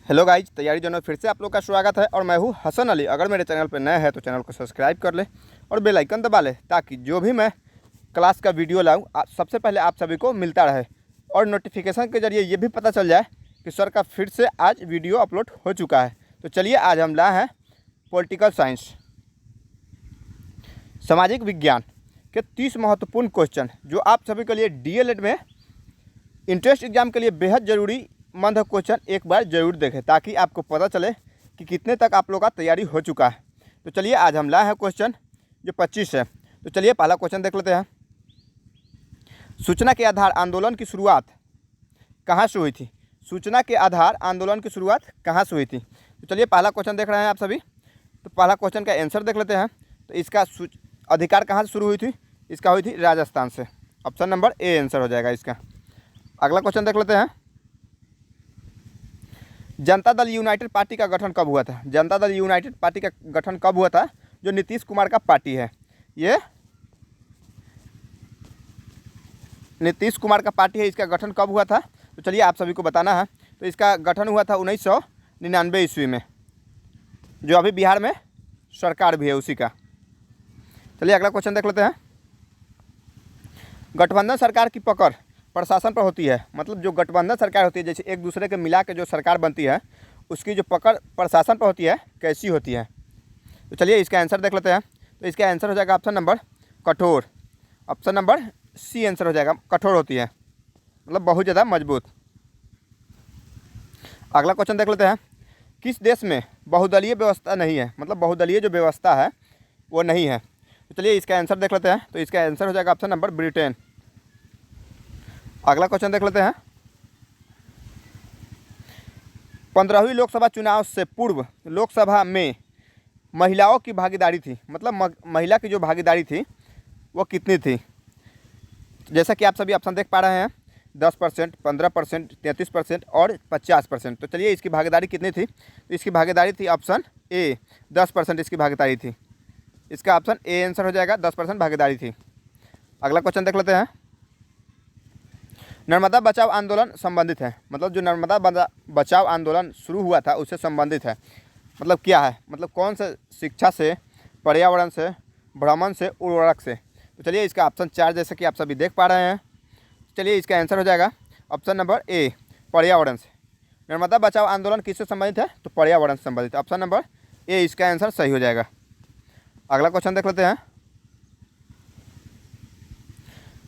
Hello guys, तैयारी zone में फिर से आप लोग का स्वागत है और मैं हूँ हसन अली। अगर मेरे चैनल पर नए हैं तो चैनल को सब्सक्राइब कर ले और बेल आइकन दबा ले ताकि जो भी मैं क्लास का वीडियो लाऊं सबसे पहले आप सभी को मिलता रहे और नोटिफिकेशन के जरिए ये भी पता चल जाए कि सर का फिर से आज वीडियो अपलोड हो चुका है। तो चलिए, आज हम लाए हैं पॉलिटिकल साइंस, सामाजिक विज्ञान के 30 महत्वपूर्ण क्वेश्चन जो आप सभी के लिए डीएलएड में इंट्रेंस एग्जाम के लिए बेहद ज़रूरी मंद क्वेश्चन एक बार जरूर देखें ताकि आपको पता चले कि कितने तक आप लोग का तैयारी हो चुका है। तो चलिए, आज हम लाए हैं क्वेश्चन जो 25 है। तो चलिए पहला क्वेश्चन देख लेते हैं। सूचना के आधार आंदोलन की शुरुआत कहाँ से हुई थी? सूचना के आधार आंदोलन की शुरुआत कहाँ से हुई थी? तो चलिए पहला क्वेश्चन देख रहे हैं आप सभी। तो पहला क्वेश्चन का आंसर देख लेते हैं। तो इसका अधिकार कहाँ से शुरू हुई थी? इसका हुई थी राजस्थान से। ऑप्शन नंबर ए आंसर हो जाएगा इसका। अगला क्वेश्चन देख लेते हैं। जनता दल यूनाइटेड पार्टी का गठन कब हुआ था? जनता दल यूनाइटेड पार्टी का गठन कब हुआ था? जो नीतीश कुमार का पार्टी है, ये नीतीश कुमार का पार्टी है। इसका गठन कब हुआ था? तो चलिए आप सभी को बताना है। तो इसका गठन हुआ था 1999 ईस्वी में, जो अभी बिहार में सरकार भी है उसी का। चलिए अगला क्वेश्चन देख लेते हैं। गठबंधन सरकार की पकड़ प्रशासन पर होती है, मतलब जो गठबंधन सरकार होती है, जैसे एक दूसरे के मिला के जो सरकार बनती है, उसकी जो पकड़ प्रशासन पर होती है कैसी होती है? तो चलिए इसका आंसर देख लेते हैं। तो इसका आंसर हो जाएगा ऑप्शन नंबर कठोर। ऑप्शन नंबर सी आंसर हो जाएगा, कठोर होती है, मतलब बहुत ज़्यादा मजबूत। अगला क्वेश्चन देख लेते हैं। किस देश में बहुदलीय व्यवस्था नहीं है? मतलब बहुदलीय जो व्यवस्था है वो नहीं है। तो चलिए इसका आंसर देख लेते हैं। तो इसका आंसर हो जाएगा ऑप्शन नंबर ब्रिटेन। अगला क्वेश्चन देख लेते हैं। 15वीं लोकसभा चुनाव से पूर्व लोकसभा में महिलाओं की भागीदारी थी, मतलब महिला की जो भागीदारी थी वो कितनी थी? जैसा कि आप सभी ऑप्शन देख पा रहे हैं, 10%, 15%, 33% और 50%। तो चलिए इसकी भागीदारी कितनी थी? तो इसकी भागीदारी थी ऑप्शन ए, 10% इसकी भागीदारी थी। इसका ऑप्शन ए आंसर हो जाएगा, 10% भागीदारी थी। अगला क्वेश्चन देख लेते हैं। नर्मदा बचाओ आंदोलन संबंधित है, मतलब जो नर्मदा बचाओ आंदोलन शुरू हुआ था उससे संबंधित है, मतलब क्या है? मतलब कौन से? शिक्षा से, पर्यावरण से, भ्रमण से, उर्वरक से। तो चलिए इसका ऑप्शन 4 जैसे कि आप सभी देख पा रहे हैं। चलिए इसका आंसर हो जाएगा ऑप्शन नंबर ए, पर्यावरण से। नर्मदा बचाओ आंदोलन किससे संबंधित है? तो पर्यावरण से संबंधित। ऑप्शन नंबर ए इसका आंसर सही हो जाएगा। अगला क्वेश्चन देख लेते हैं।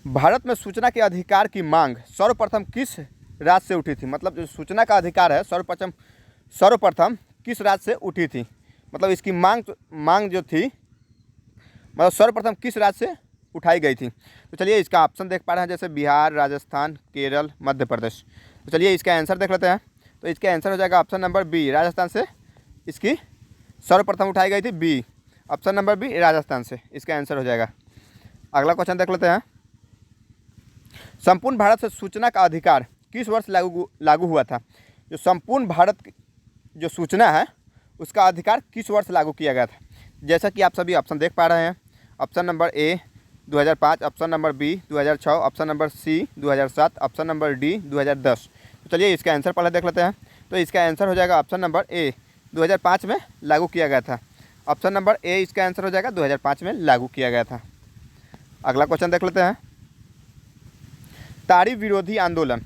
भारत में सूचना के अधिकार की मांग सर्वप्रथम किस राज्य से उठी थी? मतलब जो सूचना का अधिकार है सर्वप्रथम किस राज्य से उठी थी? मतलब इसकी मांग जो थी, मतलब सर्वप्रथम किस राज्य से उठाई गई थी? तो चलिए इसका ऑप्शन देख पा रहे हैं, जैसे बिहार, राजस्थान, केरल, मध्य प्रदेश। तो चलिए इसका आंसर देख लेते हैं। तो इसका आंसर हो जाएगा ऑप्शन नंबर बी, राजस्थान से इसकी सर्वप्रथम उठाई गई थी। B, option number B, Rajasthan से इसका आंसर हो जाएगा। अगला क्वेश्चन देख लेते हैं। संपूर्ण भारत से सूचना का अधिकार किस वर्ष लागू हुआ था? जो संपूर्ण भारत जो सूचना है उसका अधिकार किस वर्ष लागू किया गया था? जैसा कि आप सभी ऑप्शन देख पा रहे हैं। Option number A 2005, option number B 2006, option number C 2007, option number D 2010। तो चलिए इसका आंसर पहले देख लेते हैं। तो इसका आंसर हो जाएगा ऑप्शन नंबर ए, 2005 में लागू किया गया था। ऑप्शन नंबर ए इसका आंसर हो जाएगा, 2005 में लागू किया गया था। अगला क्वेश्चन देख लेते हैं। ताड़ी विरोधी आंदोलन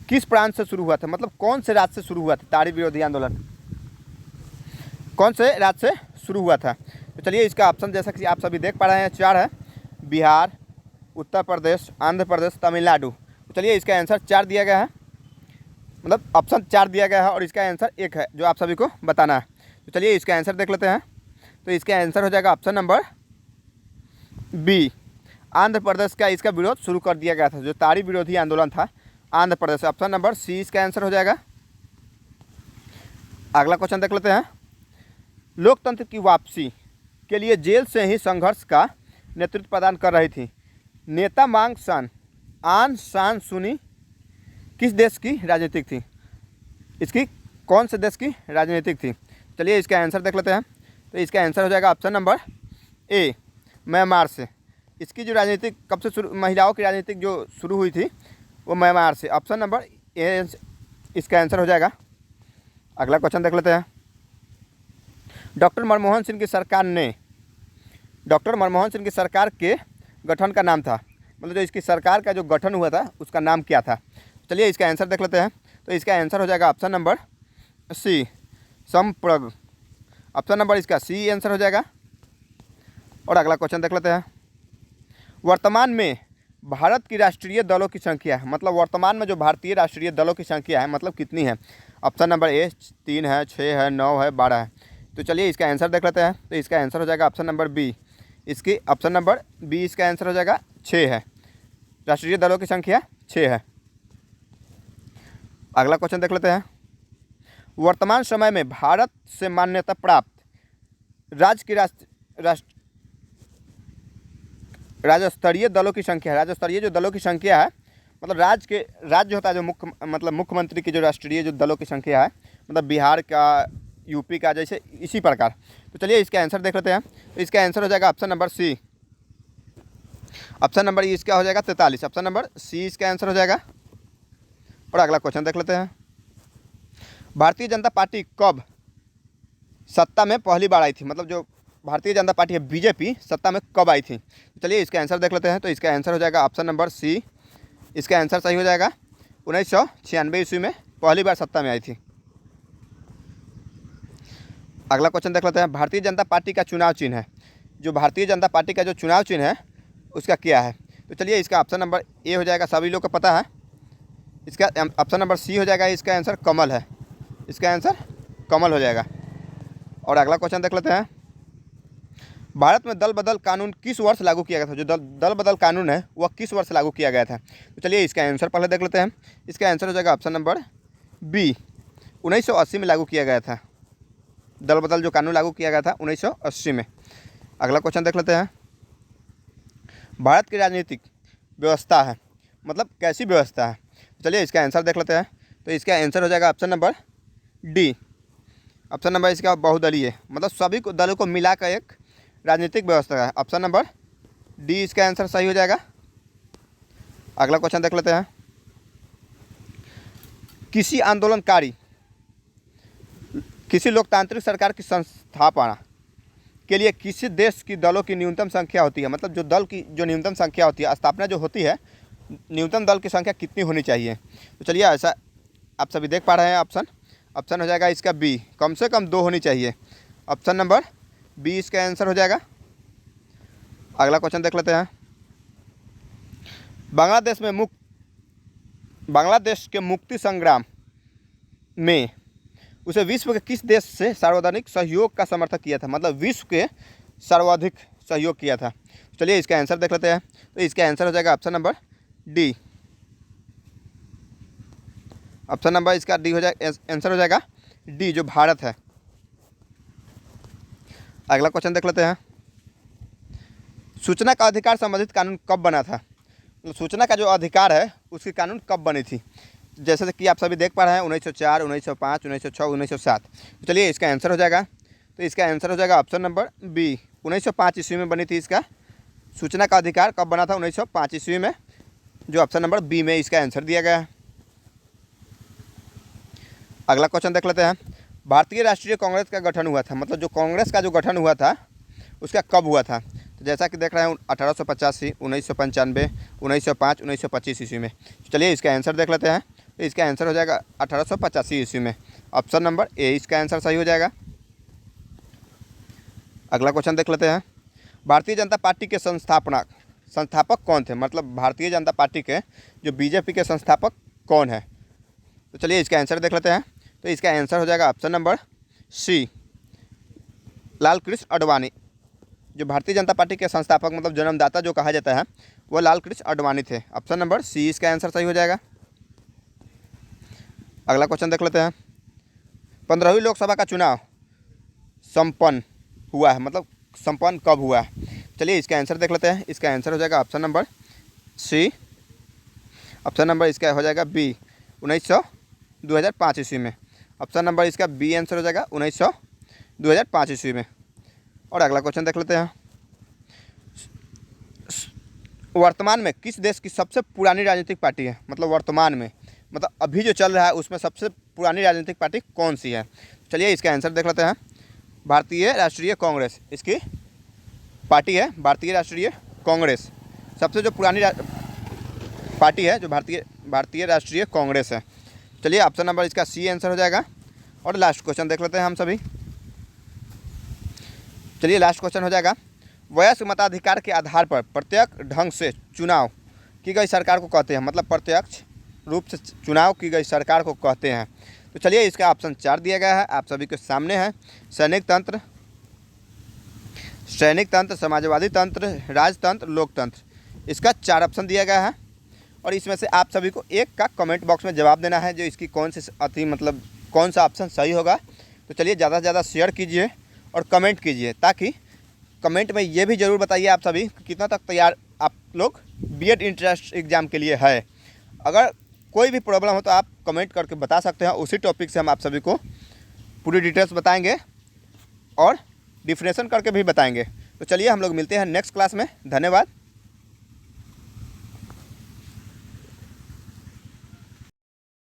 किस प्रांत से शुरू हुआ था? मतलब कौन से राज्य से शुरू हुआ था? ताड़ी विरोधी आंदोलन कौन से राज्य से शुरू हुआ था? तो चलिए इसका ऑप्शन जैसा कि आप सभी देख पा रहे हैं 4 है, बिहार, उत्तर प्रदेश, आंध्र प्रदेश, तमिलनाडु। तो चलिए इसका आंसर 4 दिया गया है, मतलब ऑप्शन 4 दिया गया है और इसका आंसर 1 है जो आप सभी को बताना है। तो चलिए इसका आंसर देख लेते हैं। तो इसका आंसर हो जाएगा option number B, Andhra Pradesh का इसका विरोध शुरू कर दिया गया था। जो ताड़ी विरोधी आंदोलन था आंध्र प्रदेश। ऑप्शन नंबर सी इसका आंसर हो जाएगा। अगला क्वेश्चन देख लेते हैं। लोकतंत्र की वापसी के लिए जेल से ही संघर्ष का नेतृत्व प्रदान कर रही थी नेता मांग सान आन सान सुनी किस देश की राजनीतिक थी? इसकी कौन से देश की राजनीतिक थी? चलिए इसका आंसर देख लेते हैं। तो इसका आंसर हो जाएगा ऑप्शन नंबर ए, म्यांमार से। इसकी जो राजनीतिक कब से शुरू, महिलाओं की राजनीतिक जो शुरू हुई थी वो म्यांमार से। ऑप्शन नंबर ए इसका आंसर हो जाएगा। अगला क्वेश्चन देख लेते हैं। डॉक्टर मनमोहन सिंह की सरकार के गठन का नाम था, मतलब जो इसकी सरकार का जो गठन हुआ था उसका नाम क्या था। चलिए इसका आंसर देख लेते हैं। तो इसका आंसर हो जाएगा ऑप्शन नंबर सी, संप्रग। ऑप्शन नंबर इसका सी आंसर हो जाएगा। और अगला क्वेश्चन देख लेते हैं। वर्तमान में भारत की राष्ट्रीय दलों की संख्या है, मतलब वर्तमान में जो भारतीय राष्ट्रीय दलों की संख्या है मतलब कितनी है। ऑप्शन नंबर ए 3 है, 6 है, 9 है, 12 है। तो चलिए इसका आंसर देख लेते हैं। तो इसका आंसर हो जाएगा ऑप्शन नंबर बी। इसकी ऑप्शन नंबर बी इसका आंसर हो जाएगा 6 है। राष्ट्रीय दलों की संख्या 6 है। अगला क्वेश्चन देख लेते हैं। वर्तमान समय में भारत से मान्यता प्राप्त राज्य की राज्य स्तरीय दलों की संख्या है। राज्य स्तरीय जो दलों की संख्या है, मतलब राज्य होता है जो मुख्यमंत्री की जो राष्ट्रीय जो दलों की संख्या है, मतलब बिहार का, यूपी का, जैसे इसी प्रकार। तो चलिए इसका आंसर देख लेते हैं। तो इसका आंसर हो जाएगा option number C. Option number इसका हो जाएगा 43। ऑप्शन नंबर सी इसका आंसर हो जाएगा। और अगला क्वेश्चन देख लेते हैं। भारतीय जनता पार्टी कब सत्ता में पहली बार आई थी, मतलब जो भारतीय जनता पार्टी है बीजेपी सत्ता में कब आई थी। चलिए इसका आंसर देख लेते हैं। तो इसका आंसर हो जाएगा ऑप्शन नंबर सी। इसका आंसर सही हो जाएगा। 1996 ईस्वी में पहली बार सत्ता में आई थी। अगला क्वेश्चन देख लेते हैं। भारतीय जनता पार्टी का चुनाव चिन्ह है, जो भारतीय जनता पार्टी का जो चुनाव चिन्ह है उसका क्या है। तो चलिए इसका ऑप्शन नंबर ए हो जाएगा, सभी लोग को पता है। इसका ऑप्शन नंबर सी हो जाएगा, इसका आंसर कमल है। इसका आंसर कमल हो जाएगा। और अगला क्वेश्चन देख लेते हैं। भारत में दल बदल कानून किस वर्ष लागू किया गया था। जो दल बदल कानून है वह किस वर्ष लागू किया गया था। तो चलिए इसका आंसर पहले देख लेते हैं। इसका आंसर हो जाएगा ऑप्शन नंबर बी, 1980 में लागू किया गया था। दल बदल जो कानून लागू किया गया था 1980 में। अगला क्वेश्चन देख लेते हैं। भारत की राजनीतिक व्यवस्था है, मतलब कैसी व्यवस्था है। चलिए इसका आंसर देख लेते हैं। तो इसका आंसर हो जाएगा option number D. Option number इसका बहुदलीय, मतलब सभी दलों को मिलाकर एक राजनीतिक व्यवस्था है। ऑप्शन नंबर डी इसका आंसर सही हो जाएगा। अगला क्वेश्चन देख लेते हैं। किसी लोकतांत्रिक सरकार की संस्थापना के लिए किसी देश की दलों की न्यूनतम संख्या होती है, मतलब जो दल की जो न्यूनतम संख्या होती है, स्थापना जो होती है, न्यूनतम दल की संख्या कितनी होनी चाहिए। तो चलिए ऐसा आप सभी देख पा रहे हैं। ऑप्शन हो जाएगा इसका बी, कम से कम 2 होनी चाहिए। ऑप्शन नंबर बी इसका आंसर हो जाएगा। अगला क्वेश्चन देख लेते हैं। बांग्लादेश के मुक्ति संग्राम में उसे विश्व के किस देश से सर्वाधिक सहयोग का समर्थन किया था, मतलब विश्व के सर्वाधिक सहयोग किया था। चलिए इसका आंसर देख लेते हैं। तो इसका आंसर हो जाएगा option number D. Option number इसका डी हो जाएगा, आंसर हो जाएगा डी, जो भारत है। अगला क्वेश्चन देख लेते हैं। सूचना का अधिकार संबंधित कानून कब बना था, तो सूचना का जो अधिकार है उसकी कानून कब बनी थी। जैसे कि आप सभी देख पा रहे हैं 1904, 1905, 1906, 1907। तो चलिए इसका आंसर हो जाएगा। तो इसका आंसर हो जाएगा ऑप्शन नंबर बी, 1905 ईस्वी में बनी थी। इसका सूचना का अधिकार कब बना था, 1905 ईस्वी में, जो ऑप्शन नंबर बी में इसका आंसर दिया गया है। अगला क्वेश्चन देख लेते हैं। भारतीय राष्ट्रीय कांग्रेस का गठन हुआ था, मतलब जो कांग्रेस का जो गठन हुआ था उसका कब हुआ था। तो जैसा कि देख रहे हैं 1885, 1995, 1905, 1925 ईस्वी में। चलिए इसका आंसर देख लेते हैं। तो इसका आंसर हो जाएगा 1885 ईस्वी में। ऑप्शन नंबर ए इसका आंसर सही हो जाएगा। अगला क्वेश्चन देख लेते हैं। भारतीय जनता पार्टी के संस्थापक कौन थे, मतलब भारतीय जनता पार्टी के जो बीजेपी के संस्थापक कौन है। तो चलिए इसका आंसर देख लेते हैं। तो इसका आंसर हो जाएगा ऑप्शन नंबर सी, लाल कृष्ण आडवाणी। जो भारतीय जनता पार्टी के संस्थापक मतलब जन्मदाता जो कहा जाता है वो लाल कृष्ण आडवाणी थे। ऑप्शन नंबर सी इसका आंसर सही हो जाएगा। अगला क्वेश्चन देख लेते हैं। 15वीं लोकसभा का चुनाव संपन्न हुआ है, मतलब संपन्न कब हुआ है। चलिए इसका आंसर देख लेते हैं। इसका आंसर हो जाएगा option number C. Option number इसका हो जाएगा बी, 2005 ईस्वी में। ऑप्शन नंबर इसका बी आंसर हो जाएगा 2005 ईस्वी में। और अगला क्वेश्चन देख लेते हैं। वर्तमान में किस देश की सबसे पुरानी राजनीतिक पार्टी है, मतलब वर्तमान में मतलब अभी जो चल रहा है उसमें सबसे पुरानी राजनीतिक पार्टी कौन सी है? चलिए इसका आंसर देख लेते हैं। भारतीय राष्ट्रीय कांग्रेस इसकी पार्टी है। भारतीय राष्ट्रीय कांग्रेस सबसे जो पुरानी पार्टी है, जो भारतीय राष्ट्रीय कांग्रेस है। चलिए ऑप्शन नंबर इसका सी आंसर हो जाएगा। और लास्ट क्वेश्चन देख लेते हैं हम सभी। चलिए लास्ट क्वेश्चन हो जाएगा, वयस्क मताधिकार के आधार पर प्रत्यक्ष ढंग से चुनाव की गई सरकार को कहते हैं। मतलब प्रत्यक्ष रूप से चुनाव की गई सरकार को कहते हैं। तो चलिए इसका ऑप्शन 4 दिया गया है, आप सभी के सामने है। सैनिक तंत्र, समाजवादी तंत्र, राजतंत्र, लोकतंत्र। इसका 4 ऑप्शन दिया गया है और इसमें से आप सभी को एक का कमेंट बॉक्स में जवाब देना है, जो इसकी कौन सा ऑप्शन सही होगा। तो चलिए ज़्यादा से ज़्यादा शेयर कीजिए और कमेंट कीजिए, ताकि कमेंट में ये भी ज़रूर बताइए आप सभी कितना तक तैयार आप लोग बीएड इंट्रेंस एग्ज़ाम के लिए है। अगर कोई भी प्रॉब्लम हो तो आप कमेंट करके बता सकते हैं, उसी टॉपिक से हम आप सभी को पूरी डिटेल्स बताएंगे और डिफरेंशिएशन करके भी बताएंगे। तो चलिए हम लोग मिलते हैं नेक्स्ट क्लास में। धन्यवाद।